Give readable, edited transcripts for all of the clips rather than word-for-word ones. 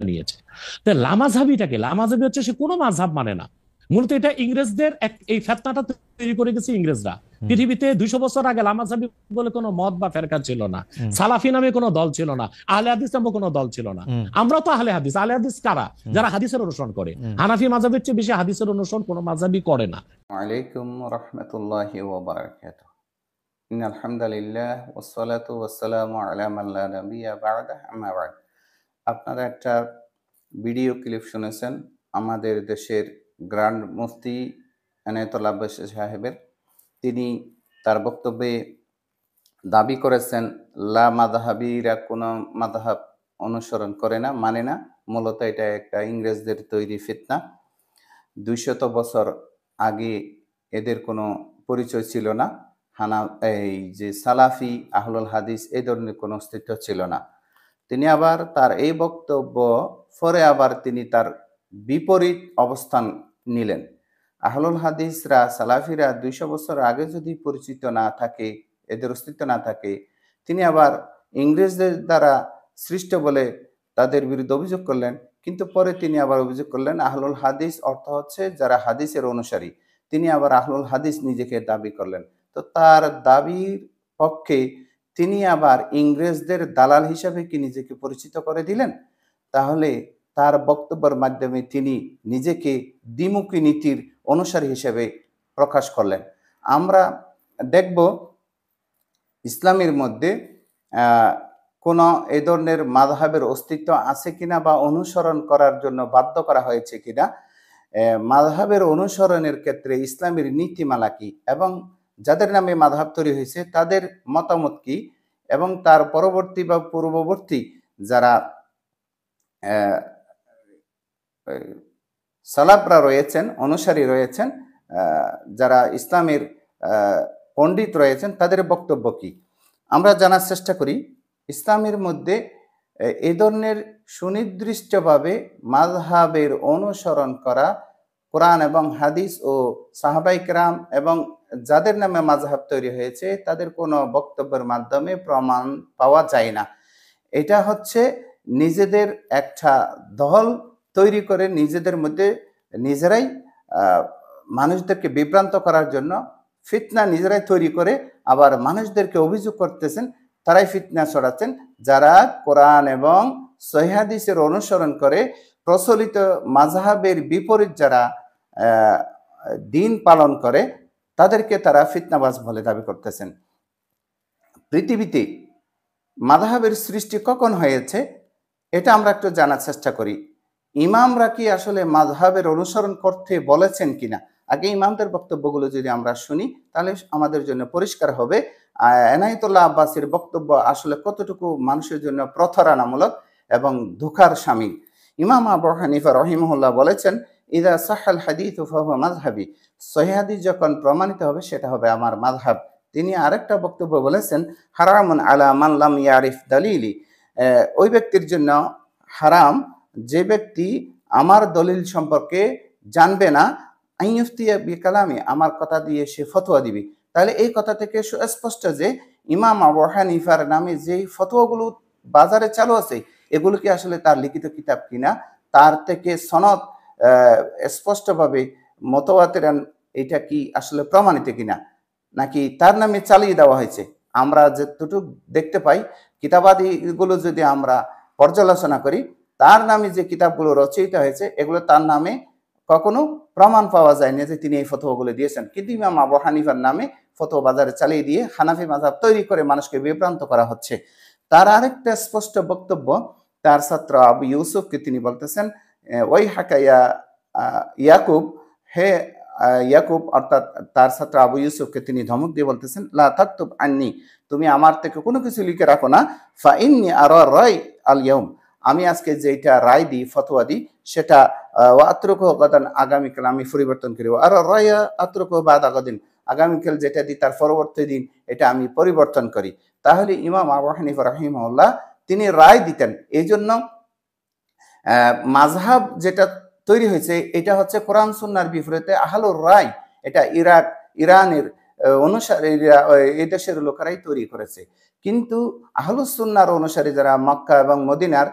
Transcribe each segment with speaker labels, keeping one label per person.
Speaker 1: নিয়েছে। তো লামাঝাবিটাকে, লামাঝাবি হচ্ছে সে কোনো মাঝহাব মানে না। মূলত এটা ইংরেজদের এই ফেতনাটা তৈরি করে গেছে ইংরেজরা। পৃথিবীতে 200 বছর আগে লামাঝাবি বলে কোনো মত বা ফেরকা ছিল না, সালাফি নামে কোনো দল ছিল না, আহলে হাদিস নামে কোনো দল ছিল না। আমরা তো আহলে হাদিস। আহলে হাদিস কারা? যারা হাদিসের অনুসরণ করে। হানাফি মাযহাবের চেয়ে বেশি হাদিসের অনুসরণ কোনো মাযহাবই করে না।
Speaker 2: আলাইকুম রাহমাতুল্লাহি ওয়া বারাকাতুহু। ইন্নাল হামদালিল্লাহ ওয়াস সালাতু ওয়াস সালামু আলা মান লা নাবিয়্যা বা'দা, আম্মা বা'দ। আপনারা একটা ভিডিও ক্লিপ শুনেছেন আমাদের দেশের গ্র্যান্ড মুফতি এনায়েতুল্লাহ আব্বাস সাহেবের। তিনি তার বক্তব্যে দাবি করেছেন লা মাযহাবিরা কোনো মাযহাব অনুসরণ করে না, মানে না। মূলত এটা একটা ইংরেজদের তৈরি ফিতনা। 200 বছর আগে এদের কোনো পরিচয় ছিল না। এই যে সালাফি, আহলুল হাদিস এই ধরনের কোনো অস্তিত্ব ছিল না। তিনি আবার তার এই বক্তব্য পরে আবার তিনি তার বিপরীত অবস্থান নিলেন। আহলুল হাদিসরা, সালাফিরা 200 বছর আগে যদি পরিচিত না থাকে, এদের অস্তিত্ব না থাকে, তিনি আবার ইংরেজদের দ্বারা সৃষ্ট বলে তাদের বিরুদ্ধে অভিযোগ করলেন। কিন্তু পরে তিনি আবার অভিযোগ করলেন আহলুল হাদিস অর্থ হচ্ছে যারা হাদিসের অনুসারী। তিনি আবার আহলুল হাদিস নিজেকে দাবি করলেন। তো তার দাবির পক্ষে তিনি আবার ইংরেজদের দালাল হিসাবে কি নিজেকে পরিচিত করে দিলেন? তাহলে তার বক্তব্যের মাধ্যমে তিনি নিজেকে দ্বিমুখী নীতির অনুসারী হিসেবে প্রকাশ করলেন। আমরা দেখব ইসলামের মধ্যে কোনো এ ধরনের মাযহাবের অস্তিত্ব আছে কিনা বা অনুসরণ করার জন্য বাধ্য করা হয়েছে কিনা, মাযহাবের অনুসরণের ক্ষেত্রে ইসলামের নীতিমালা কি, এবং যাদের নামে মাযহাব তৈরি হয়েছে তাদের মতামত কি, এবং তার পরবর্তী বা পূর্ববর্তী যারা সালাফরা রয়েছেন, অনুসারী রয়েছেন, যারা ইসলামের পণ্ডিত রয়েছেন, তাদের বক্তব্য কি আমরা জানার চেষ্টা করি। ইসলামের মধ্যে এই ধরনের সুনির্দিষ্টভাবে মাযহাবের অনুসরণ করা কোরআন এবং হাদিস ও সাহাবায়ে কেরাম এবং যাদের নামে মাযহাব তৈরি হয়েছে তাদের কোনো বক্তব্যের মাধ্যমে প্রমাণ পাওয়া যায় না। এটা হচ্ছে নিজেদের একটা দল তৈরি করে নিজেদের মধ্যে নিজেরাই মানুষদেরকে বিভ্রান্ত করার জন্য ফিতনা নিজেরাই তৈরি করে আবার মানুষদেরকে অভিযোগ করতেছেন তারাই ফিতনা ছড়াচ্ছেন। যারা কোরআন এবং সহিহ হাদিসের অনুসরণ করে প্রচলিত মাযহাবের বিপরীত যারা দিন পালন করে তাদেরকে তারা ফিতনাবাজ বলে দাবি করতেছেন। পৃথিবীতে মাযহাবের সৃষ্টি কখন হয়েছে এটা আমরা একটু জানার চেষ্টা করি। ইমামরা কি আসলে মাযহাবের অনুসরণ করতে বলেছেন কিনা? আগে ইমামদের বক্তব্যগুলো যদি আমরা শুনি তাহলে আমাদের জন্য পরিষ্কার হবে এনায়েতুল্লাহ আব্বাসের বক্তব্য আসলে কতটুকু মানুষের জন্য প্রতারণামূলক এবং ধোঁকার শামিল। ইমাম আবু হানিফা রাহিমাহুল্লাহ বলেছেন ইযা সাহাল হাদিসু ফাহুয়া মাযহাবি, সহিহ হাদিস যখন প্রমাণিত হবে সেটা হবে আমার মাযহাব। তিনি আরেকটা বক্তব্য বলেছেন হারামুন আলা মান লাম ইয়ারিফ দালিলি, ওই ব্যক্তির জন্য হারাম যে ব্যক্তি আমার দলিল সম্পর্কে জানবে না, আইয়ুফতিয়া বিকালামি, আমার কথা দিয়ে সে ফতোয়া দিবে। তাহলে এই কথা থেকে স্পষ্ট যে ইমাম আবু হানিফার নামে যেই ফতোয়াগুলো বাজারে চালু আছে এগুলো কি আসলে তার লিখিত কিতাব কিনা, তার থেকে সনদ স্পষ্টভাবে মুতাওয়াতিরান এটা কি আসলে প্রমাণিত কিনা, নাকি তার নামে চালিয়ে দেওয়া হয়েছে। আমরা যেটুকু দেখতে পাই কিতাবাদিগুলো যদি আমরা পর্যালোচনা করি তার নামে যে কিতাবগুলো রচিত হয়েছে এগুলো তার নামে কখনো প্রমাণ পাওয়া যায় না যে তিনি এই ফতোয়াগুলো দিয়েছেন। কিন্তু ইমাম আবু হানিফার নামে ফতোয়া বাজারে চালিয়ে দিয়ে হানাফি মাযহাব তৈরি করে মানুষকে বিভ্রান্ত করা হচ্ছে। তার আরেকটা স্পষ্ট বক্তব্য, তার ছাত্র আবু ইউসুফকে তিনি বলতেছেন ওই হাকা ইয়াকুব, হে ইয়াকুব, অর্থাৎ তার ছাত্র আবু ইউসুফকে তিনি ধমক দিয়ে বলতেছেন লা তাকতুব আন্নি, তুমি আমার থেকে কোনো কিছু লিখে রাখো না, ফা ইন্নী আরা রায় আল ইয়াউম, আমি আজকে যেটা রায় দিই ফতোয়া দিই সেটা আত্রুকু গাদান, আগামীকাল আমি পরিবর্তন করি, আর রায়া আত্রুকু বাদা গাদিন, আগামীকাল যেটা দিই তার পরবর্তী দিন এটা আমি পরিবর্তন করি। তাহলে ইমাম আবু হানিফা রাহিমাহুল্লাহ তিনি রায় দিতেন। এই জন্য মাযহাব যেটা তৈরি হয়েছে এটা হচ্ছে কোরআন সুন্নাহর বিপরীতে আহলুর রায়, এটা ইরানের অনুসারীরা এই দেশের লোকেরাই তৈরি করেছে। কিন্তু আহলুস সুন্নাহর অনুসারী যারা মক্কা এবং মদিনার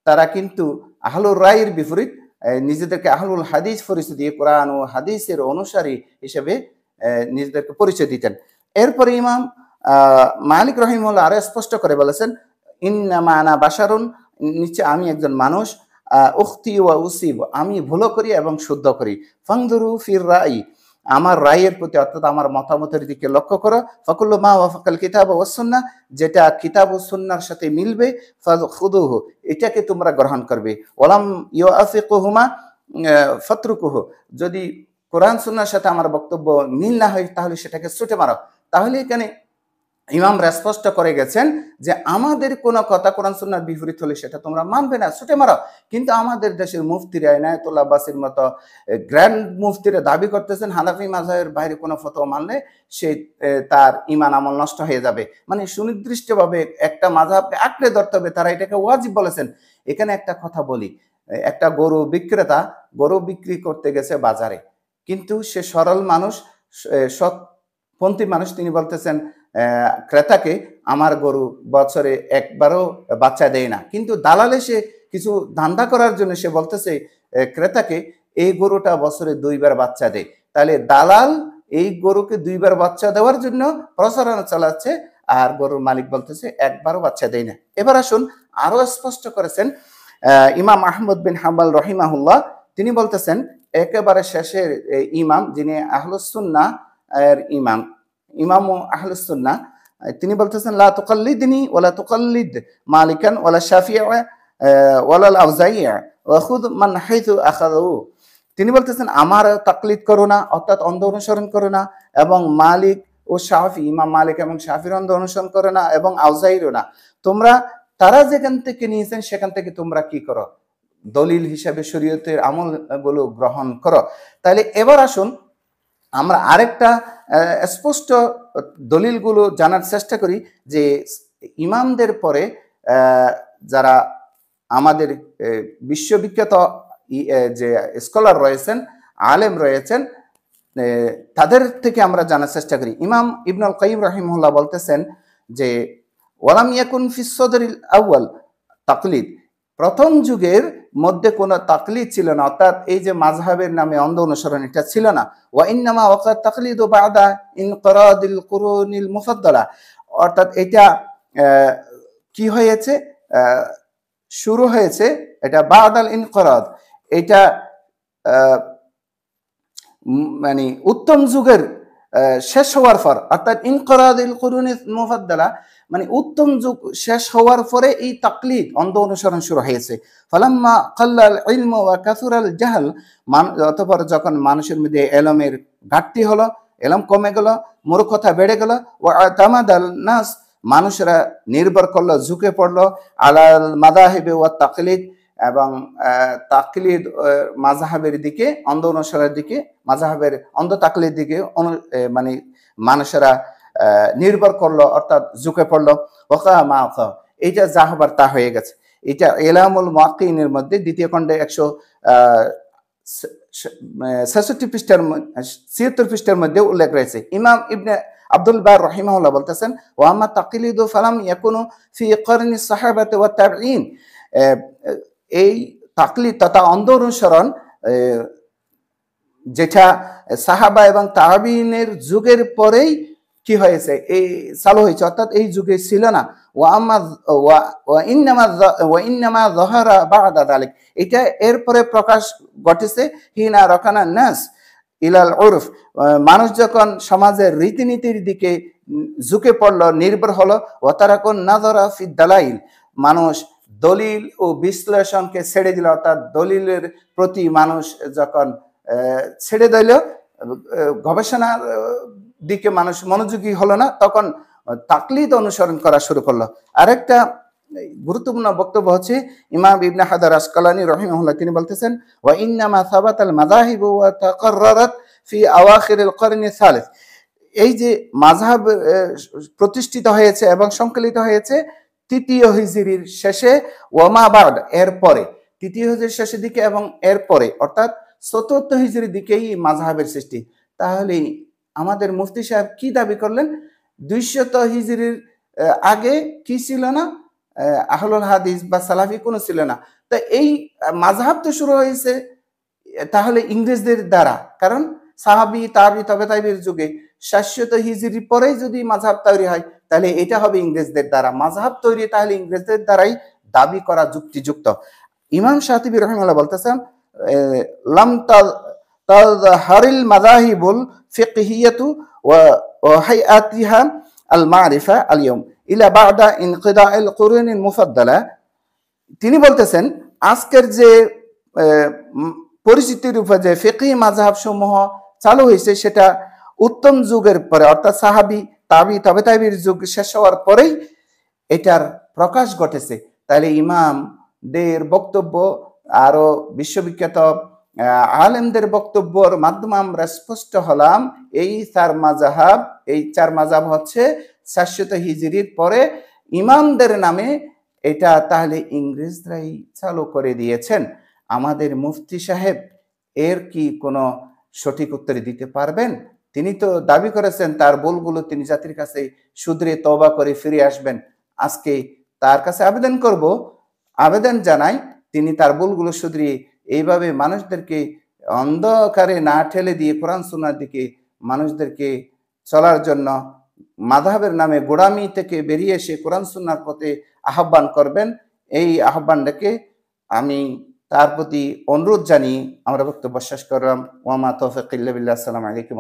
Speaker 2: তারা কিন্তু আহলুর রায়ের বিপরীত নিজেদেরকে আহলুল হাদিস পরিচয় দিয়ে কোরআন ও হাদিসের অনুসারী হিসেবে নিজেদেরকে পরিচয় দিতেন। এরপরে ইমাম মালিক রহিমাহুল্লাহ আরো স্পষ্ট করে বলেছেন, ইন্নামা আনা বাশারুন, নিশ্চয় আমি একজন মানুষ, উখতি ওয়া উসিব, আমি ভুল করি এবং শুদ্ধ করি, ফানজুরু ফির রাই, আমার রায়ের প্রতি অর্থাৎ আমার মতামতের দিকে লক্ষ্য করো, ফাকুল্লু মা ওয়াফাকাল কিতাব ওয়াস সুন্নাহ, যেটা কিতাব ও সুন্নাহর সাথে মিলবে, ফাখুদুহু, এটাকে তোমরা গ্রহণ করবে, ওয়ালাম ইউআফিকুহুমা ফাতরুকুহু, যদি কোরআন সুন্নাহর সাথে আমার বক্তব্য মিল না হয় তাহলে সেটাকে ছুটে মারো। তাহলে এখানে ইমামরা স্পষ্ট করে গেছেন যে আমাদের কোন কথা কোরআন সুন্নাহর বিপরীত হলে সেটা তোমরা মানবে না, ছুটে মারো। কিন্তু আমাদের দেশের মুফতিরা ইনায়েতুল্লাহ আব্বাসীর মতো গ্র্যান্ড মুফতিরা দাবি করতেছেন হানাফি মাযহাবের বাইরে কোনো ফতোয়া মানলে সে তার ঈমান আমল নষ্ট হয়ে যাবে, মানে সুনির্দিষ্টভাবে একটা মাযহাবকে আঁকড়ে ধরতে হবে, তারা এটাকে ওয়াজিব বলেছেন। এখানে একটা কথা বলি, একটা গরু বিক্রেতা গরু বিক্রি করতে গেছে বাজারে, কিন্তু সে সরল মানুষ, সৎপন্থী মানুষ, তিনি বলতেছেন ক্রেতাকে আমার গরু বছরে একবারও বাচ্চা দেয় না, কিন্তু দালালে সে কিছু ধান্দা করার জন্য সে বলতেছে ক্রেতাকে এই গরুটা বছরে 2 বার বাচ্চা দেয়। তাহলে দালাল এই গরুকে 2 বার বাচ্চা দেওয়ার জন্য প্রচারণা চালাচ্ছে, আর গরুর মালিক বলতেছে একবারও বাচ্চা দেয় না। এবার আসুন, আরো স্পষ্ট করেছেন ইমাম আহমদ বিন হাম্বল রহিমাহুল্লাহ, তিনি বলতেছেন একেবারে শেষের ইমাম যিনি আহলুস সুন্নাহ এর ইমাম আহলুস সুন্নাহ, তিনি বলতেছেন লা তুকাল্লিদনি ওয়ালা তুকাল্লিদ মালিকান ওয়ালা শাফিঈ ওয়ালা আউজাঈ ওয়া খুদ মান হাইথু আখাযু। তিনি বলতেছেন আমার তাকলিদ করো না, অর্থাৎ অন্ধ অনুসরণ করো না, এবং মালিক ও শাফি, ইমাম মালিক এবং শাফির অন্ধ অনুসরণ করো না, এবং আউজাঈরও না, তোমরা তারা যেখান থেকে নিয়েছেন সেখান থেকে তোমরা কি করো, দলিল হিসাবে শরীয়তের আমলগুলো গ্রহণ করো। তাহলে এবার আসুন আমরা আরেকটা স্পষ্ট দলিলগুলো জানার চেষ্টা করি যে ইমামদের পরে যারা আমাদের বিশ্ববিখ্যাত যে স্কলার রয়েছেন, আলেম রয়েছেন, তাদের থেকে আমরা জানার চেষ্টা করি। ইমাম ইবনুল কাইয়িম রাহিমাহুল্লাহ বলতেছেন যে ওয়ালাম ইয়াকুন ফিস সদরিল আউয়াল তাকলিদ, প্রথম যুগের মধ্যে কোনো তাকলিদ ছিল না, অর্থাৎ এই যে মাযহাবের নামে অন্ধ অনুসরণ এটা ছিল না। ওয়া ইন্নামা ওয়াকাত তাকলিদু বা'দা ইনকিরাদিল কুরুনিল মুফাদ্দালা, অর্থাৎ এটা কি হয়েছে, শুরু হয়েছে এটা বা'দাল ইনকিরাদ, এটা মানে উত্তম যুগের শেষ হওয়ার পর, অর্থাৎ ইনকিরাদিল কুরুনিল মুফাদ্দালা মানে উত্তম যুগ শেষ হওয়ার পরে এই তাকলিদ অন্ধ অনুসরণ শুরু হয়েছে। ফালাম্মা কাল্লাল ইলম ওয়া কাসুরাল জাহল, অতঃপর যখন মানুষের মধ্যে এলমের ঘাটতি হলো, এলম কমে গেল, মূর্খতা বেড়ে গেল, ওয়া তামাদাল নাস, মানুষরা নির্ভর করলো, ঝুঁকে পড়লো আলাল মাযাহিব ওয়া তাকলিদ, এবং তাকলিদ মাযহাবের দিকে, অন্ধ অনুসরণের দিকে, মাযহাবের অন্ধ তাকলিদ দিকে মানে মানুষেরা নির্ভর করলো, অর্থাৎ ঝুঁকে পড়লো। এইটা যা হবার তা হয়ে গেছে। এটা ইলামুল মুওয়াক্কিনের মধ্যে দ্বিতীয় খণ্ডে 166 পৃষ্ঠার 76 পৃষ্ঠার মধ্যে উল্লেখ রয়েছে। ইমাম ইবনে আব্দুল বার রাহিমাহুল্লাহ বলতেছেন ওয়া আম্মা তাকলিদু ফালাম ইয়াকুনু ফি করনি সাহাবাতি ওয়া তাবিঈন, এই তাকলিদ তথা অন্ধ অনুসরণ যেটা সাহাবা এবং তাবিঈনের যুগের পরেই কি হয়েছে, এই চালু হয়েছে, অর্থাৎ এই যুগে ছিল না। ওয়া ইন্নামা যাহারা বা'দা যালিক, এটা এরপরে প্রকাশ ঘটেছে হিনা রাকানা নাস ইলাল উরফ, মানুষ যখন সমাজের রীতিনীতির দিকে ঝুঁকে পড়লো, নির্ভর হলো, ওয়া তারাকুন নাযারা ফি দালাইল, মানুষ দলিল ও বিশ্লেষণকে ছেড়ে দিল, অর্থাৎ দলিলের প্রতি মানুষ যখন ছেড়ে দিল, গবেষণার দিকে মানুষ মনোযোগী হলো না, তখন তাকলিদ অনুসরণ করা শুরু করলো। আরেকটা গুরুত্বপূর্ণ বক্তব্য হচ্ছে ইমাম ইবনে হাজার আসকালানী রাহিমাহুল্লাহ, তিনি বলতেছেন ওয়া ইন্নামা সাবাতাল মাযাহিব ওয়া তাকাররারাত ফি আওয়াখিরিল করনি সালিস, এই যে মাযহাব প্রতিষ্ঠিত হয়েছে এবং সংকলিত হয়েছে তৃতীয় হিজরির শেষে, ওয়ামা বাদ এর পরে, তৃতীয় হিজরির শেষের দিকে এবং এর পরে, অর্থাৎ চতুর্থ হিজরির দিকেই মাযহাবের সৃষ্টি। তাহলে আমাদের মুফতি সাহেব কি দাবি করলেন, 200 হিজরির আগে কি ছিল না, আহলুল হাদিস বা সালাফি কোনো ছিল না। তো এই মাযহাব তো শুরু হয়েছে তাহলে ইংরেজদের দ্বারা, কারণ সাহাবী তাবি তবে তাবির যুগে 700 হিজরি পরেই যদি মাযহাব তৈরি হয় তাহলে এটা হবে ইংরেজদের দ্বারা। মাযহাব তৈরি তাহলে ইংরেজদের দ্বারাই দাবি করা যুক্তিযুক্ত। ইমাম শাতিবী রাহিমাহুল্লাহ বলতেছেন লাম তাযহারিল মাযাহিবুল ফিকহিয়াতু ওয়া হাইআতিহা আল মারিফা আল ইয়াউম ইলা বা'দা ইনকিদাইল কুরুনিল মুফাদ্দালা। তিনি বলতেছেন আজকের যে পরিচিতির উপর যে ফিকহি মাযহাব সমূহ চালু হয়েছে সেটা উত্তম যুগের পরে, অর্থাৎ সাহাবী তাবি তবে তাবির যুগ শেষ হওয়ার পরেই এটার প্রকাশ ঘটেছে। তাহলে ইমামদের বক্তব্য আরো বিশ্ববিখ্যাত আলেমদের বক্তব্যের মাধ্যমে আমরা স্পষ্ট হলাম এই চার মাযহাব হচ্ছে 700 হিজরির পরে ইমামদের নামে এটা তাহলে ইংরেজরাই চালু করে দিয়েছেন। আমাদের মুফতি সাহেব এর কি কোনো সঠিক উত্তর দিতে পারবেন? তিনি তো দাবি করেছেন তার ভুলগুলো তিনি জাতির কাছে শুধরে তওবা করে ফিরে আসবেন। আজকে তার কাছে আবেদন জানাই তিনি তার ভুলগুলো শুধরিয়ে এইভাবে মানুষদেরকে অন্ধকারে না ঠেলে দিয়ে কোরআন সুন্নাহর দিকে মানুষদেরকে চলার জন্য মাযহাবের নামে গোড়ামি থেকে বেরিয়ে এসে কোরআন সুন্নাহর পথে আহ্বান করবেন। এই আহ্বানটাকে আমি তার প্রতি অনুরোধ জানিয়ে আমরা বক্তব্য শেষ করলাম। ওয়া মা তাওফীক ইল্লা বিল্লাহ। আসসালামু আলাইকুম।